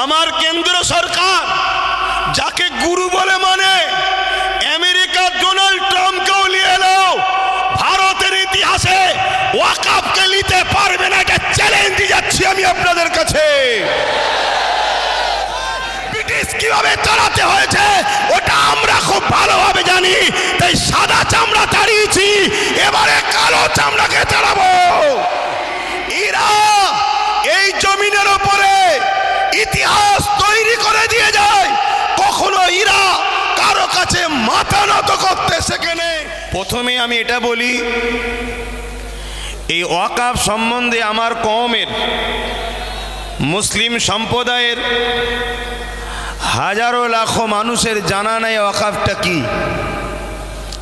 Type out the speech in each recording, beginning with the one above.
আমার কেন্দ্র সরকার যাকে গুরু বলে মানে, আমেরিকার ডোনাল্ড ট্রাম্পকেও নিয়ে এলো, ভারতের ইতিহাসে ওয়াকফকে নিতে পারবে না, এটা চ্যালেঞ্জ দিয়ে যাচ্ছি আমি আপনাদের কাছে। ব্রিটিশ কিভাবে চালাতে হয়েছে ওটা আমরা খুব ভালোভাবে জানি, তাই সাদা চামড়া তাড়িয়েছি, এবারে কালো চামড়াকে তাড়াবো। এরা এই জমিনের উপরে ইতিহাস তৈরি করে দিয়ে যায়, কখনো এরা কারো কাছে মাথা নত করতে শেখে নেই। প্রথমে আমি এটা বলি, এই ওয়াকফ সম্বন্ধে আমার কওমের মুসলিম সম্প্রদায়ের হাজারো লাখো মানুষের জানা নাই ওয়াকফটা কি।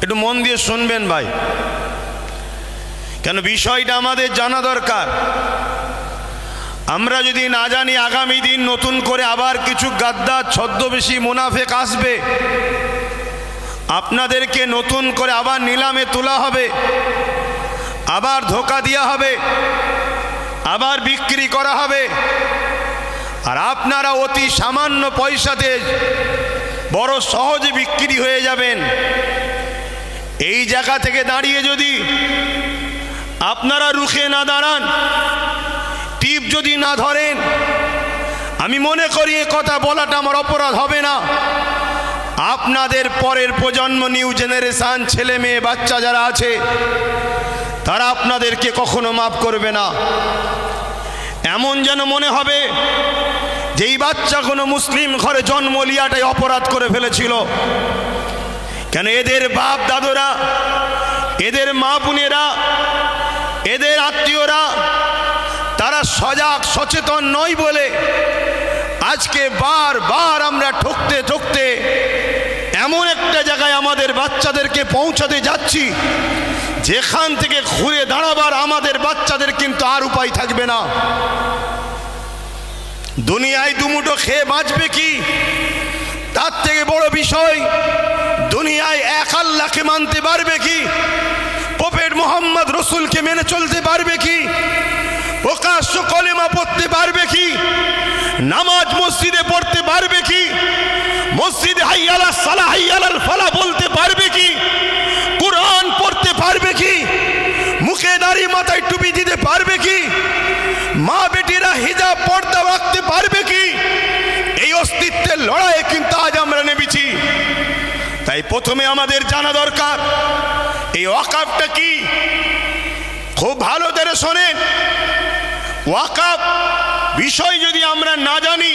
একটু মন দিয়ে শুনবেন ভাই, কেন বিষয়টা আমাদের জানা দরকার। আমরা যদি না জানি, আগামী দিন নতুন করে আবার কিছু গাদ্দার ছদ্মবেশী মুনাফেক আসবে, আপনাদেরকে নতুন করে আবার নিলামে তোলা হবে, আবার ধোঁকা দেওয়া হবে, আবার বিক্রি করা হবে, আর আপনারা অতি সামান্য পয়সাতে বড় সহজে বিক্রি হয়ে যাবেন। এই জায়গা থেকে দাঁড়িয়ে যদি আপনারা রুখে না দাঁড়ান, টিপ যদি না ধরেন, আমি মনে করি এ কথা বলাটা আমার অপরাধ হবে না। আপনাদের পরের প্রজন্ম, নিউ জেনারেশন, ছেলে মেয়ে বাচ্চা যারা আছে, তারা আপনাদেরকে কখনো মাফ করবে না। এমন যেন মনে হবে যে এই বাচ্চা কোনো মুসলিম ঘরে জন্ম লিয়াটাই অপরাধ করে ফেলেছিল। কেন এদের বাপ দাদুরা, এদের মা বোনেরা, এদের আত্মীয়রা তারা সজাগ সচেতন নয় বলে আজকে বারবার আমরা ঠকতে ঠকতে এমন একটা জায়গায় আমাদের বাচ্চাদেরকে পৌঁছাতে যাচ্ছি, যেখান থেকে ঘুরে দাঁড়াবার আমাদের বাচ্চাদের কিন্তু আর উপায় থাকবে না। দুনিয়ায় দুমুঠো খেয়ে বাঁচবে কি, তার থেকে বড় বিষয় দুনিয়ায় এক আল্লাহকে মানতে পারবে কি, প্রফেট মুহাম্মদ রসুলকে মেনে চলতে পারবে কি, প্রকাশ্য কলেমা পড়তে পারবে কি, নামাজ মসজিদে পড়তে পারবে কি, মসজিদে হাইয়া আলাস সালাহ হাইয়া আলাল ফালাহ বলতে পারবে কি, কোরআন পড়তে পারবে কি, মুখে দাড়ি মাথায় টুপি দিতে পারবে কি, মা বেটিরা হিজাব পর্দা রাখতে পারবে কি? এই অস্তিত্বের লড়াইয়ে কিন্তু আজ আমরা নেমেছি। তাই প্রথমে আমাদের জানা দরকার এই ওয়াকফটা কি। খুব ভালো করে শোনেন, ওয়াকফ বিষয় যদি আমরা না জানি,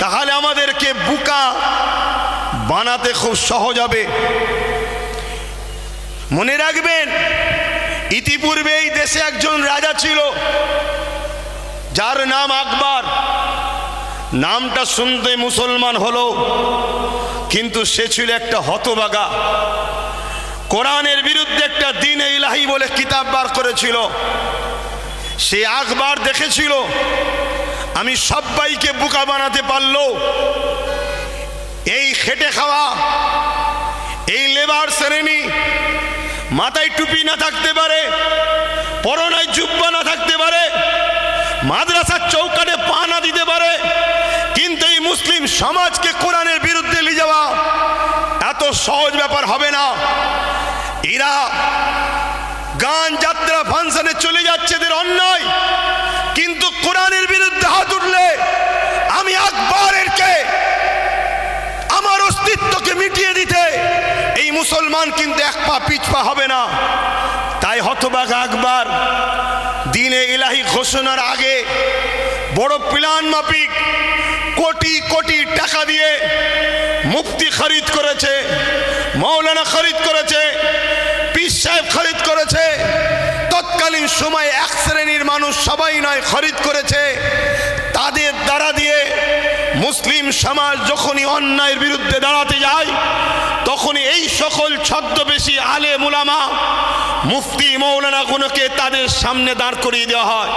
তাহলে আমাদেরকে বোকা বানাতে খুব সহজ হবে। মনে রাখবেন, ইতিপূর্বে এই দেশে একজন রাজা ছিল, যার নাম আকবর। নামটা শুনতে মুসলমান হলো, কিন্তু সে ছিল একটা হতভাগা। কোরআনের বিরুদ্ধে একটা দ্বীন-ই ইলাহি বলে কিতাব বার করেছিল। সে আকবর দেখেছিল, আমি সবাইকে বোকা বানাতে পারলো। এই খেটে খাওয়া, এই লেবার শ্রেণী, মাথায় টুপি না থাকতে পারে, পরনায় জুব্বা না থাকতে পারে, মাদ্রাসার চৌকাঠে পা না দিতে পারে, কিন্তু এই মুসলিম সমাজকে কোরআনের বিরুদ্ধে নিয়ে যাওয়া এত সহজ ব্যাপার হবে না। এরা গান যাত্রা ফাংশনে চলে যাচ্ছে, এদের অন্যায়, কিন্তু কোরআনের বিরুদ্ধে হাত উঠলে আমি আকবরেরকে, আমার অস্তিত্বকে মিটিয়ে দিতে এই মুসলমান কিন্তু এক পা পিছপা হবে না। তাই হতভাগা আকবর দ্বীন-ই ইলাহি ঘোষণার আগে বড় প্ল্যান মাফিক কোটি কোটি টাকা দিয়ে মুফতি খরিদ করেছে, মৌলানা খরিদ করেছে, পীর সাহেব খরিদ করেছে। তৎকালীন সময় এক শ্রেণীর মানুষ, সবাই নয়, খরিদ করেছে। তাদের দ্বারা দিয়ে মুসলিম সমাজ যখনই অন্যায়ের বিরুদ্ধে দাঁড়াতে যায়, তখনই এই সকল ছদ্মবেশী আলেম উলামা, মুফতি, মৌলানাগুলোকে তাদের সামনে দাঁড় করিয়ে দেওয়া হয়।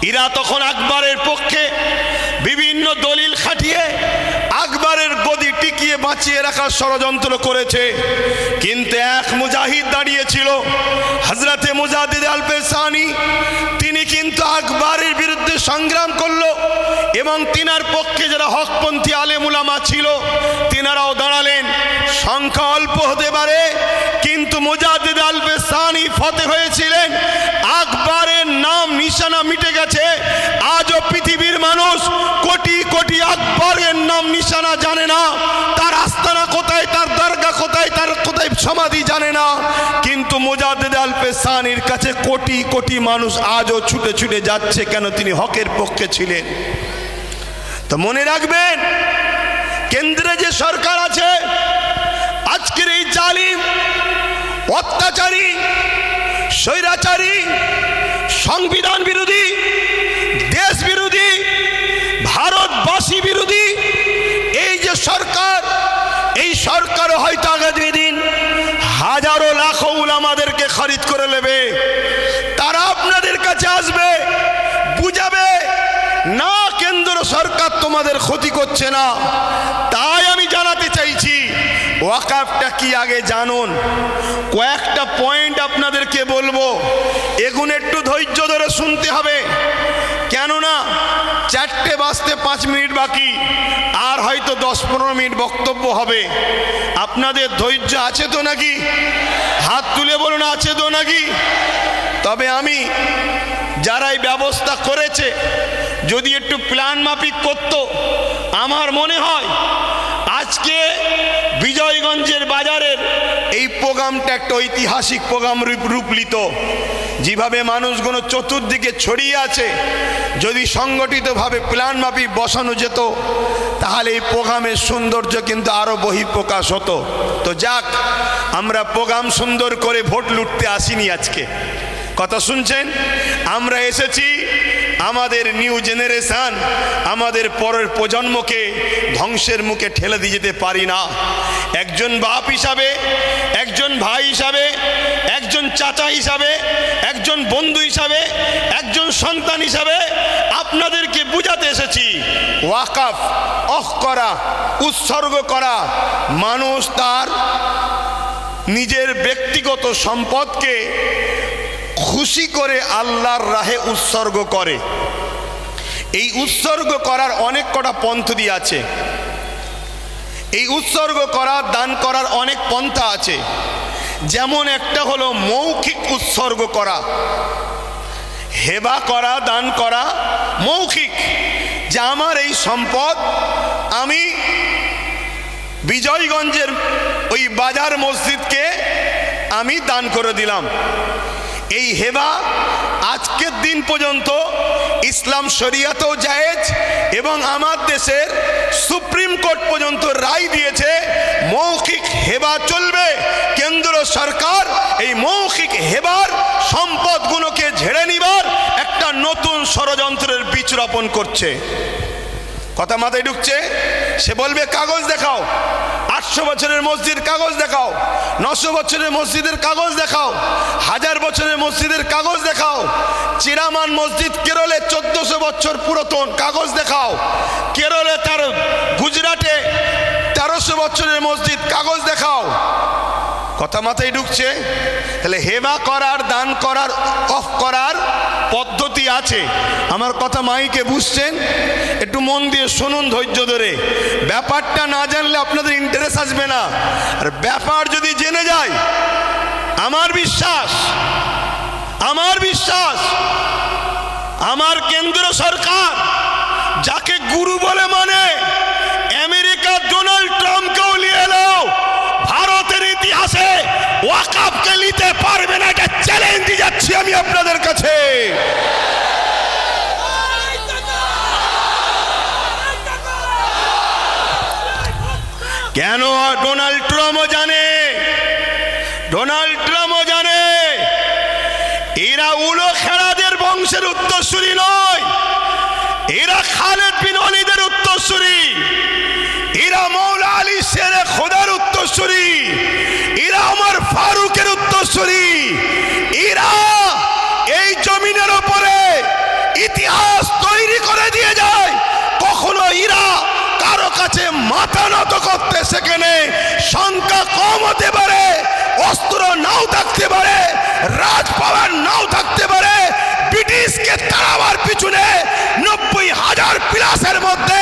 এরা তখন আকবরের পক্ষে বিভিন্ন দলিল খাটিয়ে আকবরের গদি টিকিয়ে বাঁচিয়ে রাখার ষড়যন্ত্র করেছে। কিন্তু এক মুজাহিদ দাঁড়িয়েছিল, হযরতে মুজাদ্দিদ আল পেশানি। তিনি কিন্তু আকবরের বিরুদ্ধে সংগ্রাম করলো এবং তিনার পক্ষে যারা হকপন্থী আলেম উলামা ছিল তিনারাও দাঁড়ালেন। সংখ্যা অল্প হতে পারে, কিন্তু মুজাদ্দিদ আল-ফিসানি ফতেহ হয়েছিলেন। আকবরের নাম নিশানা মিটে গেছে। আজও পৃথিবীর মানুষ কোটি কোটি আকবরের নাম নিশানা জানে না, তার আস্তানা কোথায়, তার দরগা কোথায়, তার কোথায় সমাধি জানে না, কিন্তু মুজাদ্দিদ আল-ফিসানির কাছে কোটি কোটি মানুষ আজও ছুটে ছুটে যাচ্ছে। কেন? তিনি হকের পক্ষে ছিলেন। তো মনে রাখবেন, কেন্দ্রে যে সরকার আছে আজকের এই জালিম, অত্যাচারী, স্বৈরাচারী, সংবিধান বিরোধী, দেশ বিরোধী, ভারতবাসী বিরোধী এই যে সরকার, এই সরকার হয়তো আগামী দিন হাজারো লাখো উলামাদেরকে খরিদ করে নেবে। তারা আপনাদের কাছে আসবে, বুঝাবে না কেন্দ্র সরকার তোমাদের ক্ষতি করছে না। তাই আমি জানাতে চাইছি, ওয়াকাফটা কি আগে জানুন। কয়েকটা পয়েন্ট আপনাদেরকে বলবো, এগুলো একটু ধৈর্য ধরে শুনতে হবে। কেননা 4টে বাজতে 5 মিনিট বাকি, আর হয়তো 10-15 মিনিট বক্তব্য হবে। আপনাদের ধৈর্য আছে তো নাকি? হাত তুলে বলুন, আছে তো নাকি? তবে আমি যারা এই ব্যবস্থা করেছে যদি একটু প্ল্যান মাফিক করত, আমার মনে হয় আজকে বিজয়গঞ্জের বাজারের এই প্রোগ্রামটা একটা ঐতিহাসিক প্রোগ্রাম রূপ নিত। যেভাবে মানুষগুলো চতুর্দিকে ছড়িয়ে আছে, যদি সংগঠিতভাবে প্ল্যান মাফিক বসানো যেত তাহলে এই প্রোগ্রামের সৌন্দর্য কিন্তু আরো বহিঃপ্রকাশ হতো। তো যাক, আমরা প্রোগ্রাম সুন্দর করে ভোট লুটতে আসিনি। আজকে কথা শুনছেন, আমরা এসেছি আমাদের নিউ জেনারেশন, আমাদের পরের প্রজন্মকে ধ্বংসের মুখে ঠেলে দিয়ে যেতে পারি না। একজন বাপ হিসাবে, একজন ভাই হিসাবে, একজন চাচা হিসাবে, একজন বন্ধু হিসাবে, একজন সন্তান হিসাবে আপনাদেরকে বুঝাতে এসেছি, ওয়াকাফ অফ করা, উৎসর্গ করা, মানুষ তার নিজের ব্যক্তিগত সম্পদকে খুশি করে আল্লাহর রাহে উৎসর্গ করে। এই উৎসর্গ করার অনেক কটা পন্থা আছে। এই উৎসর্গ করা, দান করার অনেক পন্থা আছে। যেমন একটা হলো মৌখিক উৎসর্গ করা, হেবা করা, দান করা মৌখিক, যে আমার এই সম্পদ আমি বিজয়গঞ্জের ওই বাজার মসজিদকে আমি দান করে দিলাম। এই হেবা আজকের দিন পর্যন্ত ইসলাম শরিয়াতেও জায়েজ এবং আমার দেশের সুপ্রিম কোর্ট পর্যন্ত রায় দিয়েছে মৌখিক হেবা চলবে। কেন্দ্র সরকার এই মৌখিক হেবার সম্পদগুলোকে ঝেড়ে নিবার একটা নতুন ষড়যন্ত্রের বীজ রোপণ করছে। কথা মাথায় ঢুকছে? সে বলবে কাগজ দেখাও, 800 বছরের মসজিদ কাগজ দেখাও, 900 বছরের মসজিদের কাগজ দেখাও, 1000 বছরের মসজিদের কাগজ দেখাও। চিরামান মসজিদ কেরলে 1400 বছর পুরাতন, কাগজ দেখাও। কেরলে তার গুজরাটে 1300 বছরের মসজিদ, কাগজ দেখাও। কথা মাথায় ঢুকছে? তাহলে হেবা করার, দান করার, অফ করার পদ্ধতি আছে। আমার কথা মাইকে বুঝছেন? একটু মন দিয়ে শুনুন ধৈর্য ধরে। ব্যাপারটা না জানলে আপনাদের ইন্টারেস্ট আসবে না। আর ব্যাপার যদি জেনে যায়, আমার বিশ্বাস আমার কেন্দ্র সরকার যাকে গুরু বলে মানে, আমেরিকার ডোনাল্ড ট্রাম্পকেও নিয়ে এলো, ভারতের ইতিহাসে ওয়াকাফকে নিতে পারবে না, এটা চ্যালেঞ্জ দিয়ে যাচ্ছি আমি আপনাদের কাছে। কেন? ডোনাল্ড ট্রাম্পও জানে এরা উলো খেলাদের বংশের উত্তরসূরি নয়, এরা খালেদ বিন ওয়ালিদের উত্তরসূরি, এরা মৌলা আলী শেরে খোদার উত্তরসূরি, এরা ওমর ফারুকের উত্তরসূরি। এরা এই জমিনের উপরে ইতিহাস তৈরি করে দিয়ে যায়। কখনো এরা কারো কাছে মাথা নত করতে সেখানে সংখ্যা কম হতে পারে, অস্ত্র নাও থাকতে পারে, রাজপাওয়ার নাও থাকতে পারে, ব্রিটিশকে প্লাসের মধ্যে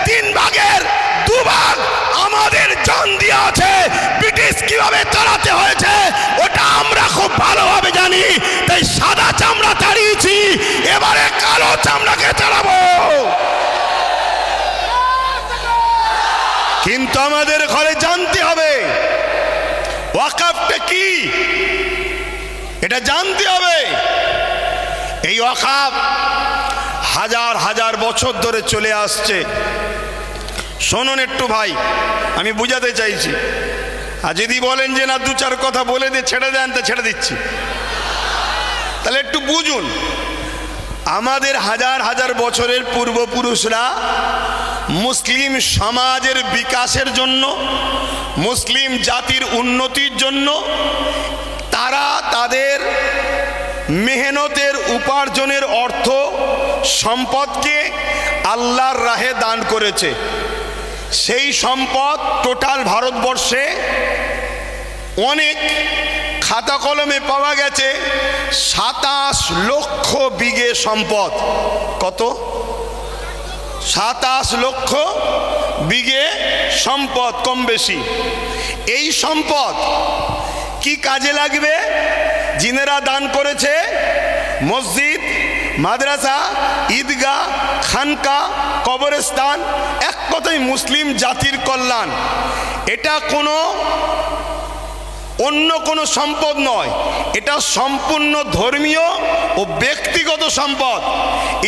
3 ভাগের 2 ভাগ আমাদের জান দিয়ে আছে। ব্রিটিশ কিভাবে চালাতে হয়েছে ওটা আমরা খুব ভালোভাবে জানি, তাই সাদা চামড়া তাড়িয়েছি, এবারে কালো চামড়াকে চালাবো। কিন্তু আমাদের ঘরে জানতে হবে ওয়াকফটা কি, এটা জানতে হবে। এই ওয়াকফ হাজার হাজার বছর ধরে চলে আসছে। শুনুন একটু ভাই, আমি বুঝাতে চাইছি, আর যদি বলেন যে না 2-4 কথা বলে দিয়ে ছেড়ে দেন তো ছেড়ে দিচ্ছি, তাহলে একটু বুঝুন। আমাদের হাজার হাজার বছরের পূর্বপুরুষরা মুসলিম সমাজের বিকাশের জন্য, মুসলিম জাতির উন্নতির জন্য তারা তাদের মেহনতের উপার্জনের অর্থ সম্পদকে আল্লাহর রাহে দান করেছে। সেই সম্পদ টোটাল ভারতবর্ষে অনেক খাতা কলমে পাওয়া গেছে 27 লক্ষ বিঘে সম্পদ। কত? 27 লক্ষ বিঘে সম্পদ, কম বেশি। এই সম্পদ কি কাজে লাগবে? জিনেরা দান করেছে মসজিদ, মাদ্রাসা, ঈদগাহ, খানকা, কবরস্থান, এক কথায় মুসলিম জাতির কল্যাণ। এটা অন্য কোনো সম্পদ নয়, এটা সম্পূর্ণ ধর্মীয় ও ব্যক্তিগত সম্পদ।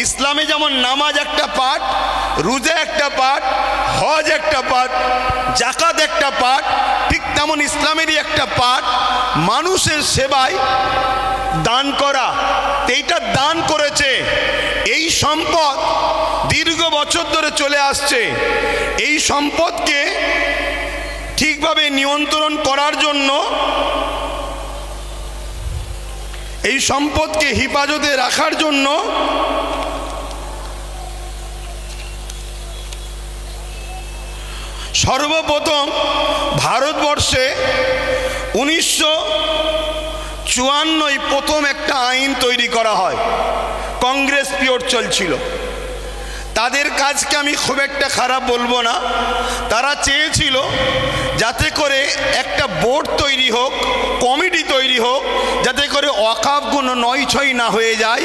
ইসলামে যেমন নামাজ একটা পার্ট, রোজা একটা পার্ট, হজ একটা পার্ট, যাকাত একটা পার্ট, ঠিক তেমন ইসলামেরই একটা পার্ট মানুষের সেবায় দান করা। এইটা দান করেছে। এই সম্পদ দীর্ঘ বছর ধরে চলে আসছে। এই সম্পদকে ঠিকভাবে নিয়ন্ত্রণ করার জন্য, এই সম্পদকে হেফাজতে রাখার জন্য সর্বপ্রথম ভারতবর্ষে 1954 প্রথম একটা আইন তৈরি করা হয়। কংগ্রেস পিরিয়ড চলছিল। তাদের কাজকে আমি খুব একটা খারাপ বলবো না। তারা চেয়েছিল যাতে করে একটা বোর্ড তৈরি হোক, কমিটি তৈরি হোক, যাতে করে ওয়াকফগুলো নয়-ছয় না হয়ে যায়,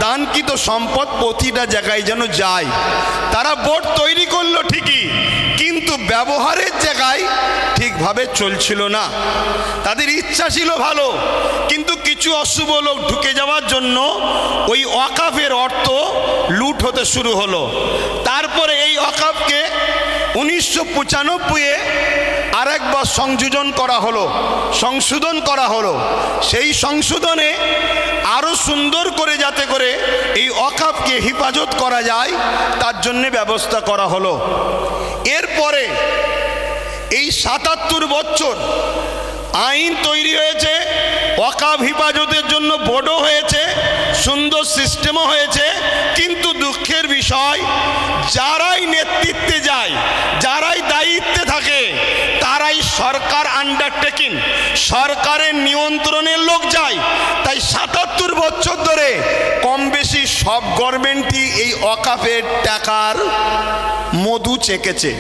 দানকৃত সম্পদ প্রতিটা জায়গায় যেন যায়। তারা বোর্ড তৈরি করলো ঠিকই, কিন্তু ব্যবহারের জায়গায় ঠিকভাবে চলছিল না। তাদের ইচ্ছা ছিল ভালো, কিন্তু কিছু অশুভ লোক ঢুকে যাওয়ার জন্য ওই ওয়াকফের অর্থ লুট হতে শুরু হলো। তারপরে এই ওয়াকফকে 1995-এ আরেকবার সংযোজন করা হলো, সংশোধন করা হলো। সেই সংশোধনে আরো সুন্দর করে যাতে করে এই ওয়াকফকে হেফাজত করা যায় তার জন্য ব্যবস্থা করা হলো। এরপরে এই 77 বছর আইন তৈরি হয়েছে, ওয়াকফ হেফাজতের জন্য বোর্ডও হয়েছে, সুন্দর সিস্টেমও হয়েছে, কিন্তু দুঃখের বিষয় যারাই নেতৃত্বে যায়, যারাই দায়িত্বে থাকে, তারাই সরকার আন্ডারটেকিং, সরকারের নিয়ন্ত্রণের লোক যায়। তাই 77 বছর ধরে কম বেশি সব গভর্নমেন্টই এই ওয়াকফের টাকার মধু চেকেছে।